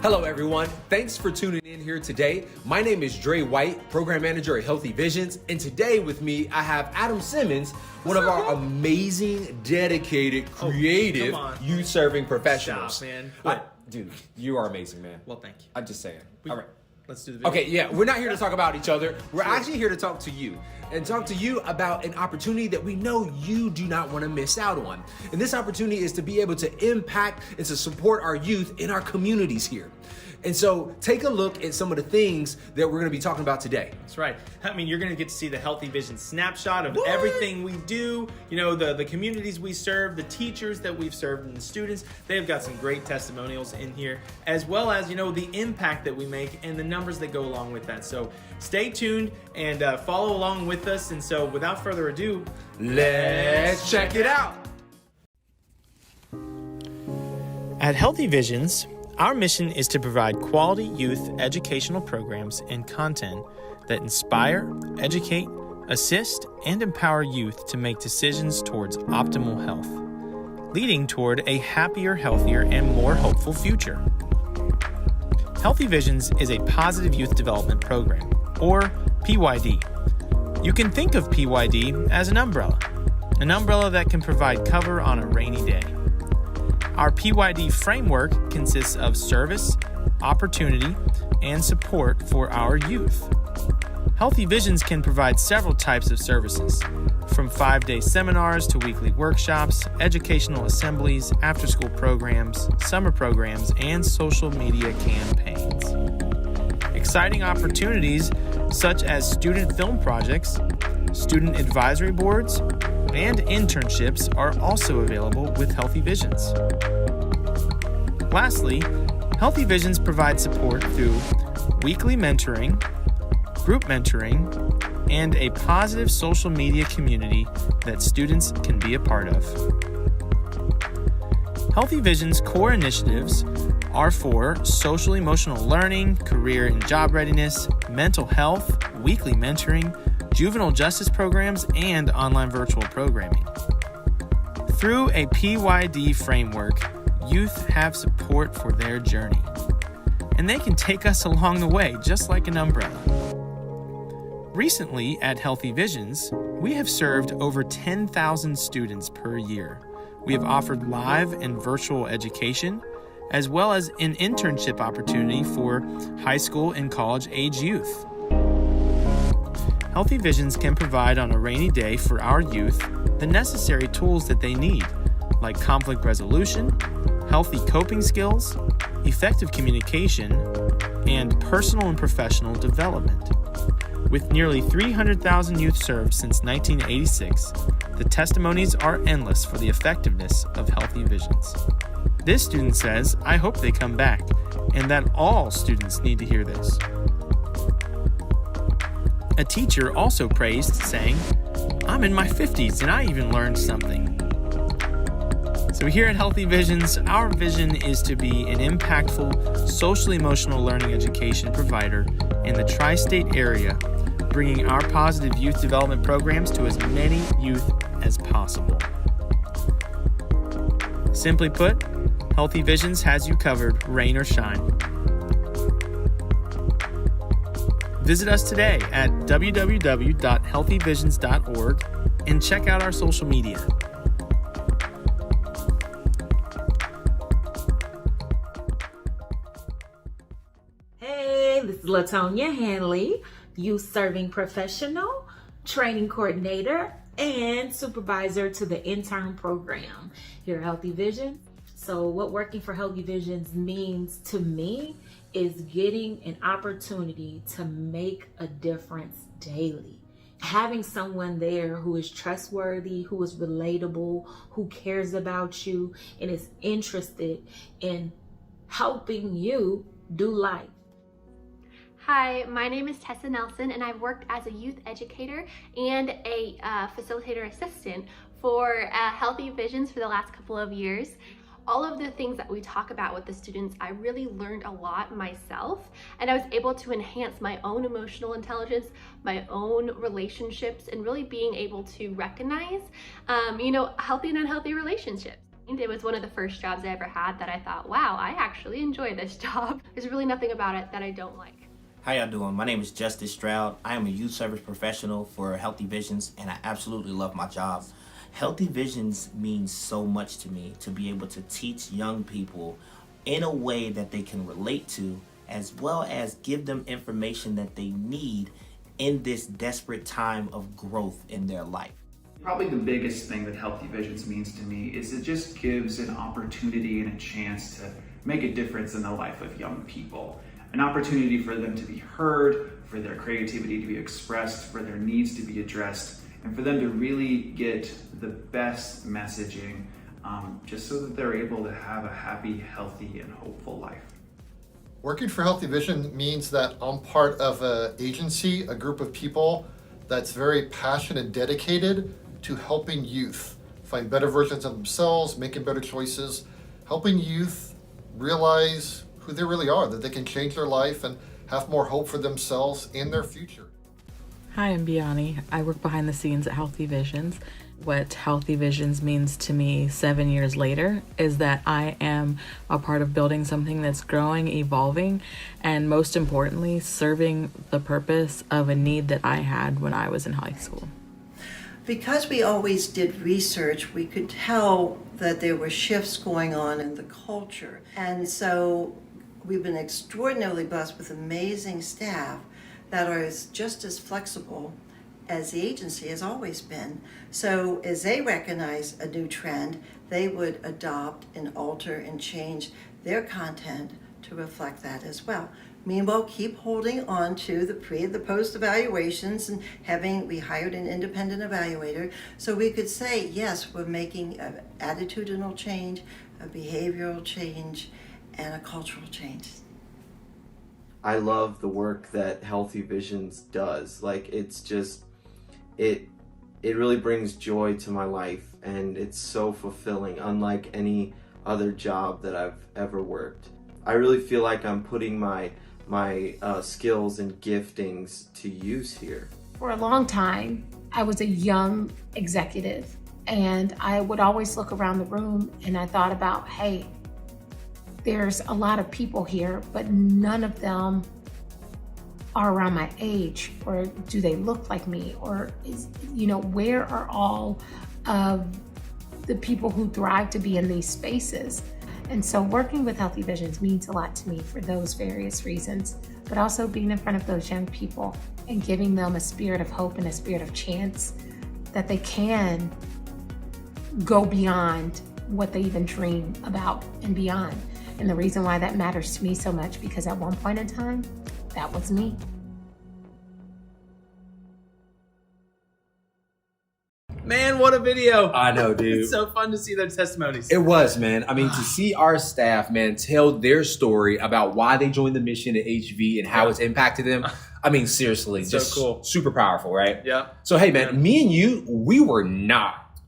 Hello everyone, thanks for tuning in here today. My name is Dre White, Program Manager at Healthy Visions, and today with me I have Adam Simmons, one of our amazing, dedicated, creative, youth-serving professionals. Stop, man. Dude, you are amazing, man. Well, thank you. I'm just saying. All right. Let's do the video. Okay, yeah, we're not here to talk about each other. We're actually here to talk to you and talk to you about an opportunity that we know you do not want to miss out on. And this opportunity is to be able to impact and to support our youth in our communities here. And so take a look at some of the things that we're going to be talking about today. That's right. I mean, you're going to get to see the Healthy Vision snapshot of everything we do, you know, the communities we serve, the teachers that we've served, and the students. They've got some great testimonials in here, as well as, you know, the impact that we make and the numbers that go along with that. So stay tuned and follow along with us. And so without further ado, let's check it out. At Healthy Visions, our mission is to provide quality youth educational programs and content that inspire, educate, assist, and empower youth to make decisions towards optimal health, leading toward a happier, healthier, and more hopeful future. Healthy Visions is a positive youth development program, or PYD. You can think of PYD as an umbrella that can provide cover on a rainy day. Our PYD framework consists of service, opportunity, and support for our youth. Healthy Visions can provide several types of services, from 5-day seminars to weekly workshops, educational assemblies, after-school programs, summer programs, and social media campaigns. Exciting opportunities such as student film projects, student advisory boards, and internships are also available with Healthy Visions. Lastly, Healthy Visions provides support through weekly mentoring, group mentoring, and a positive social media community that students can be a part of. Healthy Visions core initiatives are for social emotional learning, career and job readiness, mental health, weekly mentoring, juvenile justice programs, and online virtual programming. Through a PYD framework, youth have support for their journey, and they can take us along the way just like an umbrella. Recently at Healthy Visions, we have served over 10,000 students per year. We have offered live and virtual education, as well as an internship opportunity for high school and college age youth. Healthy Visions can provide on a rainy day for our youth the necessary tools that they need, like conflict resolution, healthy coping skills, effective communication, and personal and professional development. With nearly 300,000 youth served since 1986, the testimonies are endless for the effectiveness of Healthy Visions. This student says, "I hope they come back," and that all students need to hear this. A teacher also praised, saying, "I'm in my 50s and I even learned something." So here at Healthy Visions, our vision is to be an impactful, social-emotional learning education provider in the tri-state area, bringing our positive youth development programs to as many youth as possible. Simply put, Healthy Visions has you covered, rain or shine. Visit us today at www.healthyvisions.org and check out our social media. Hey, this is LaTonya Hanley, youth serving professional, training coordinator, and supervisor to the intern program here at Healthy Vision. So what working for Healthy Visions means to me is getting an opportunity to make a difference daily. Having someone there who is trustworthy, who is relatable, who cares about you, and is interested in helping you do life. Hi, my name is Tessa Nelson, and I've worked as a youth educator and a facilitator assistant for Healthy Visions for the last couple of years. All of the things that we talk about with the students, I really learned a lot myself, and I was able to enhance my own emotional intelligence, my own relationships, and really being able to recognize, healthy and unhealthy relationships. And it was one of the first jobs I ever had that I thought, wow, I actually enjoy this job. There's really nothing about it that I don't like. How y'all doing? My name is Justice Stroud. I am a youth service professional for Healthy Visions, and I absolutely love my job. Healthy Visions means so much to me, to be able to teach young people in a way that they can relate to, as well as give them information that they need in this desperate time of growth in their life. Probably the biggest thing that Healthy Visions means to me is it just gives an opportunity and a chance to make a difference in the life of young people. An opportunity for them to be heard, for their creativity to be expressed, for their needs to be addressed, and for them to really get the best messaging, just so that they're able to have a happy, healthy, and hopeful life. Working for Healthy Vision means that I'm part of an agency, a group of people that's very passionate and dedicated to helping youth find better versions of themselves, making better choices, helping youth realize who they really are, that they can change their life and have more hope for themselves and their future. Hi, I'm Biani. I work behind the scenes at Healthy Visions. What Healthy Visions means to me 7 years later is that I am a part of building something that's growing, evolving, and most importantly, serving the purpose of a need that I had when I was in high school. Because we always did research, we could tell that there were shifts going on in the culture. And so we've been extraordinarily blessed with amazing staff that are just as flexible as the agency has always been. So as they recognize a new trend, they would adopt and alter and change their content to reflect that as well. Meanwhile, keep holding on to the pre and the post evaluations and we hired an independent evaluator so we could say, yes, we're making an attitudinal change, a behavioral change, and a cultural change. I love the work that Healthy Visions does. Like, it's just, it really brings joy to my life, and it's so fulfilling, unlike any other job that I've ever worked. I really feel like I'm putting my skills and giftings to use here. For a long time, I was a young executive, and I would always look around the room and I thought about, hey, there's a lot of people here, but none of them are around my age, or do they look like me? Or where are all of the people who thrive to be in these spaces? And so working with Healthy Visions means a lot to me for those various reasons, but also being in front of those young people and giving them a spirit of hope and a spirit of chance that they can go beyond what they even dream about and beyond. And the reason why that matters to me so much, because at one point in time, that was me. Man, what a video. I know, dude. It's so fun to see those testimonies. It was, man. I mean, to see our staff, man, tell their story about why they joined the mission at HV and how it's impacted them. I mean, seriously, so just cool. Super powerful, right? Yeah. So, hey, man, me and you, we were not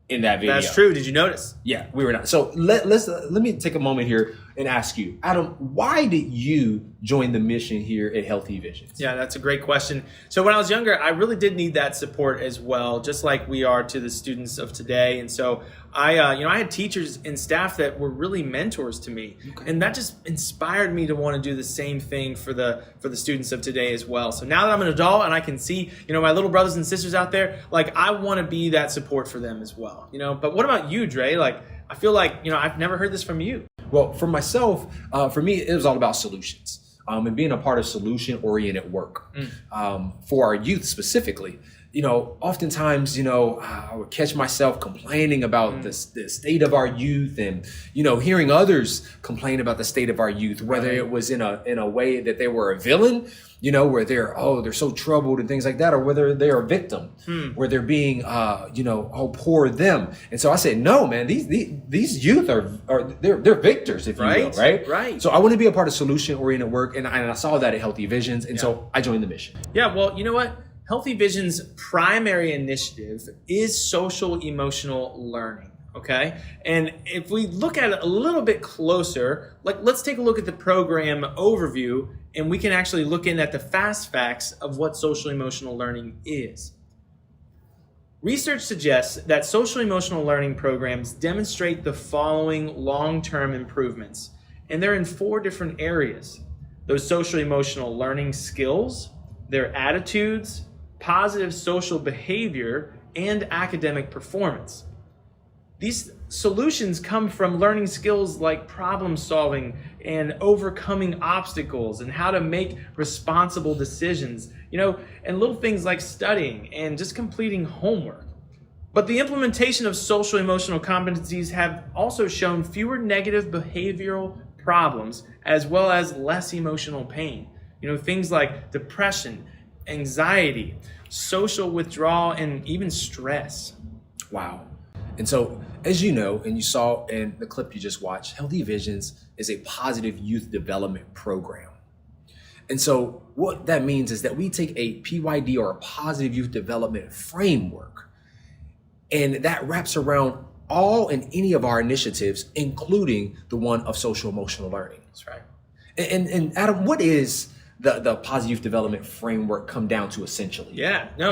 in that video. That's true. Did you notice? Yeah, we were not. So let me take a moment here and ask you, Adam, why did you join the mission here at Healthy Visions? Yeah, that's a great question. So when I was younger, I really did need that support as well, just like we are to the students of today. And so I had teachers and staff that were really mentors to me, and that just inspired me to want to do the same thing for the students of today as well. So now that I'm an adult and I can see, my little brothers and sisters out there, like, I want to be that support for them as well. But what about you, Dre? Like, I feel like I've never heard this from you. Well, for myself, for me, it was all about solutions and being a part of solution-oriented work for our youth specifically. Oftentimes, I would catch myself complaining about the state of our youth and, hearing others complain about the state of our youth, whether it was in a way that they were a villain, where they're so troubled and things like that, or whether they're a victim, where they're being, poor them. And so I said, no, man, these youth they're victors, if you will, right? Right. So I want to be a part of solution-oriented work, and I saw that at Healthy Visions, and so I joined the mission. Yeah, well, you know what? Healthy Vision's primary initiative is social emotional learning, okay? And if we look at it a little bit closer, let's take a look at the program overview, and we can actually look in at the fast facts of what social emotional learning is. Research suggests that social emotional learning programs demonstrate the following long-term improvements, and they're in 4 different areas. Those social emotional learning skills, their attitudes, positive social behavior, and academic performance. These solutions come from learning skills like problem solving and overcoming obstacles and how to make responsible decisions, and little things like studying and just completing homework. But the implementation of social emotional competencies have also shown fewer negative behavioral problems as well as less emotional pain. Things like depression, anxiety, social withdrawal, and even stress. Wow. And so, as you know, and you saw in the clip you just watched, Healthy Visions is a positive youth development program. And so what that means is that we take a PYD, or a positive youth development framework, and that wraps around all and any of our initiatives, including the one of social emotional learning. That's right. And Adam, what is the positive youth development framework come down to essentially?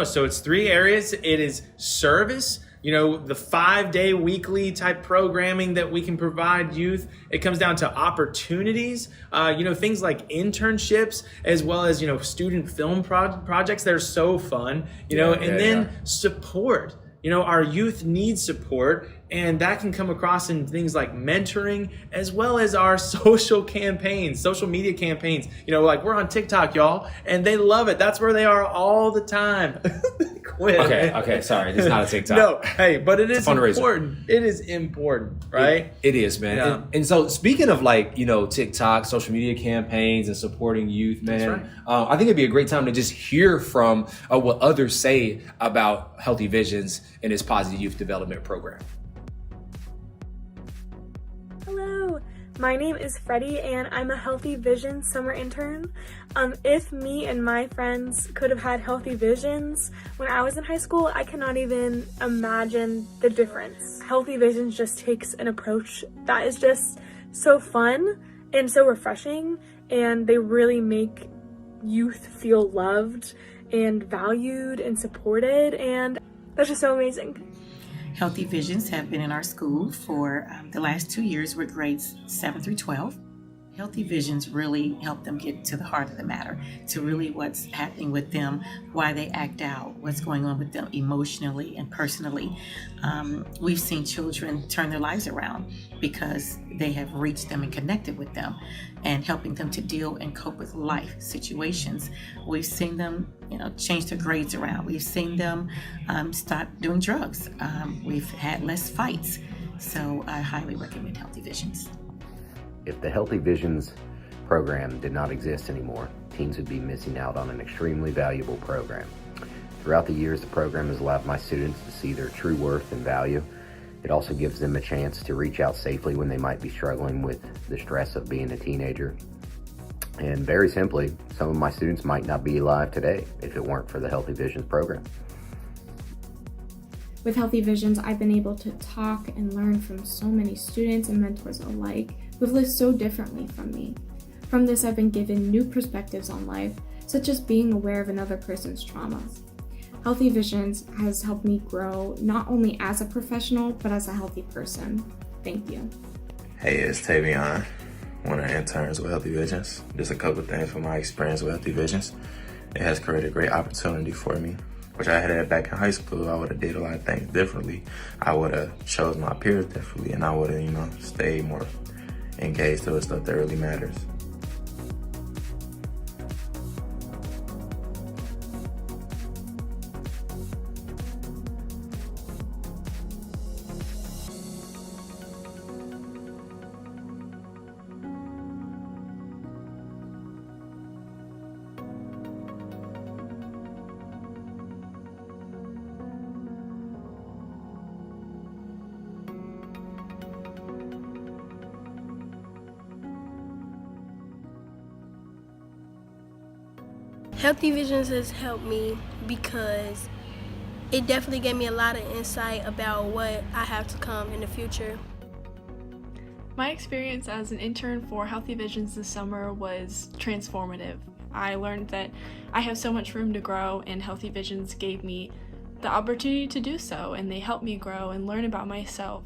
So it's 3 areas. It is service, the 5-day weekly type programming that we can provide youth. It comes down to opportunities, things like internships, as well as, student film projects that are so fun, support. Our youth needs support, and that can come across in things like mentoring, as well as our social media campaigns. Like we're on TikTok, y'all, and they love it. That's where they are all the time. Okay, sorry, it's not a TikTok. No, hey, but it is fundraiser. important. It is important, right? It is, man. Yeah. And so speaking of TikTok, social media campaigns, and supporting youth, man, That's right. I think it'd be a great time to just hear from what others say about Healthy Visions and its positive youth development program. Hello, my name is Freddie and I'm a Healthy Visions summer intern. If me and my friends could have had Healthy Visions when I was in high school, I cannot even imagine the difference. Healthy Visions just takes an approach that is just so fun and so refreshing, and they really make youth feel loved and valued and supported, and that's just so amazing. Healthy Visions have been in our school for the last 2 years with grades 7 through 12. Healthy Visions really help them get to the heart of the matter, to really what's happening with them, why they act out, what's going on with them emotionally and personally. We've seen children turn their lives around because they have reached them and connected with them and helping them to deal and cope with life situations. We've seen them, change their grades around. We've seen them stop doing drugs. We've had less fights. So I highly recommend Healthy Visions. If the Healthy Visions program did not exist anymore, teens would be missing out on an extremely valuable program. Throughout the years, the program has allowed my students to see their true worth and value. It also gives them a chance to reach out safely when they might be struggling with the stress of being a teenager. And very simply, some of my students might not be alive today if it weren't for the Healthy Visions program. With Healthy Visions, I've been able to talk and learn from so many students and mentors alike who've lived so differently from me. From this, I've been given new perspectives on life, such as being aware of another person's traumas. Healthy Visions has helped me grow not only as a professional, but as a healthy person. Thank you. Hey, it's Tavion, one of the interns with Healthy Visions. Just a couple things from my experience with Healthy Visions. It has created a great opportunity for me. Which I had back in high school, I would have did a lot of things differently. I would have chose my peers differently, and I would have, stayed more engaged to the stuff that really matters. Healthy Visions has helped me because it definitely gave me a lot of insight about what I have to come in the future. My experience as an intern for Healthy Visions this summer was transformative. I learned that I have so much room to grow, and Healthy Visions gave me the opportunity to do so, and they help me grow and learn about myself.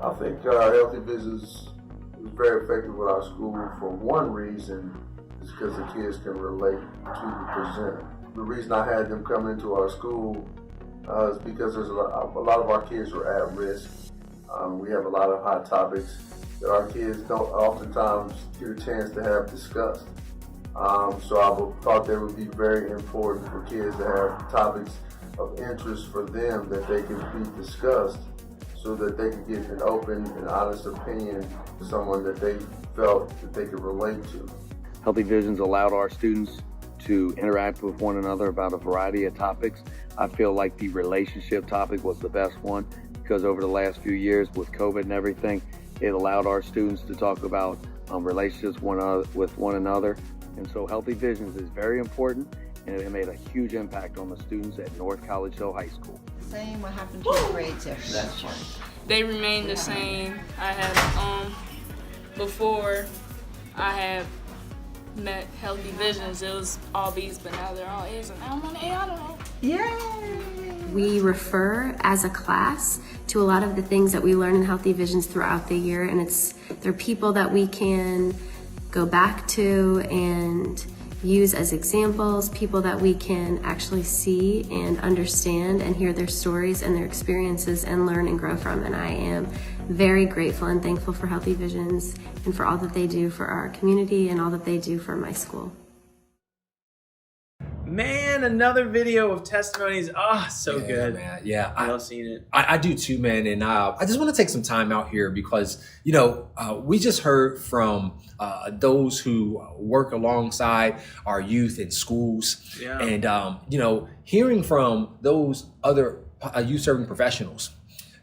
I think Healthy Visions is very effective with our school for one reason, is because the kids can relate to the presenter. The reason I had them come into our school is because there's a lot of our kids are at risk. We have a lot of hot topics that our kids don't oftentimes get a chance to have discussed. So I thought that would be very important for kids to have topics of interest for them that they can be discussed, so that they can get an open and honest opinion to someone that they felt that they could relate to. Healthy Visions allowed our students to interact with one another about a variety of topics. I feel like the relationship topic was the best one, because over the last few years with COVID and everything, it allowed our students to talk about relationships with one another. And so Healthy Visions is very important, and it made a huge impact on the students at North College Hill High School. Same what happened to your grades after that one? They remain the same. I had before I had met Healthy Visions, it was all B's, but now they're all A's, and now I'm on A honor. Yay! We refer as a class to a lot of the things that we learn in Healthy Visions throughout the year, and they're people that we can go back to and use as examples, people that we can actually see and understand and hear their stories and their experiences and learn and grow from. And I am very grateful and thankful for Healthy Visions and for all that they do for our community and all that they do for my school. Man, another video of testimonies. Oh, so good. Man. Yeah, I love seeing it. I do too, man. And I just want to take some time out here because, we just heard from those who work alongside our youth in schools. Yeah. And, hearing from those other youth serving professionals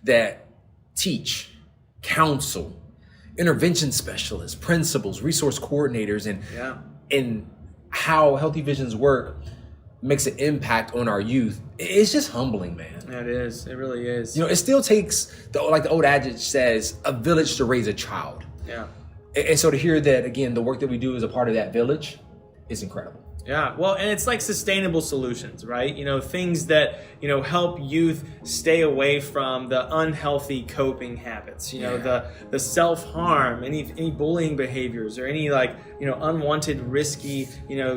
that teach, counsel, intervention specialists, principals, resource coordinators, and how Healthy Visions work makes an impact on our youth. It's just humbling, man. Yeah, it is. It really is. It still takes, like the old adage says, a village to raise a child. Yeah. And so to hear that, again, the work that we do is a part of that village is incredible. Yeah, well, and it's like sustainable solutions, right? Things that, help youth stay away from the unhealthy coping habits, the self-harm, any bullying behaviors or any unwanted risky,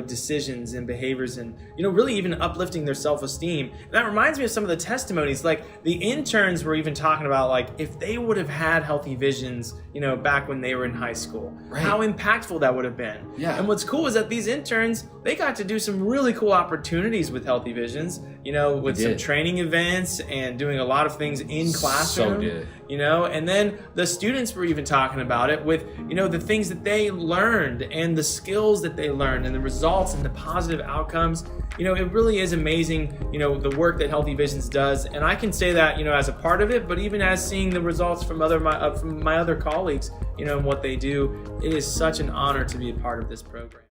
decisions and behaviors, and, really even uplifting their self-esteem. And that reminds me of some of the testimonies, like the interns were even talking about if they would have had Healthy Visions, back when they were in high school, how impactful that would have been. Yeah. And what's cool is that these interns, they got to do some really cool opportunities with Healthy Visions, with some training events and doing a lot of things in classroom. So did. And then the students were even talking about it with, the things that they learned and the skills that they learned and the results and the positive outcomes. It really is amazing, the work that Healthy Visions does. And I can say that, as a part of it, but even as seeing the results from my other colleagues, and what they do, it is such an honor to be a part of this program.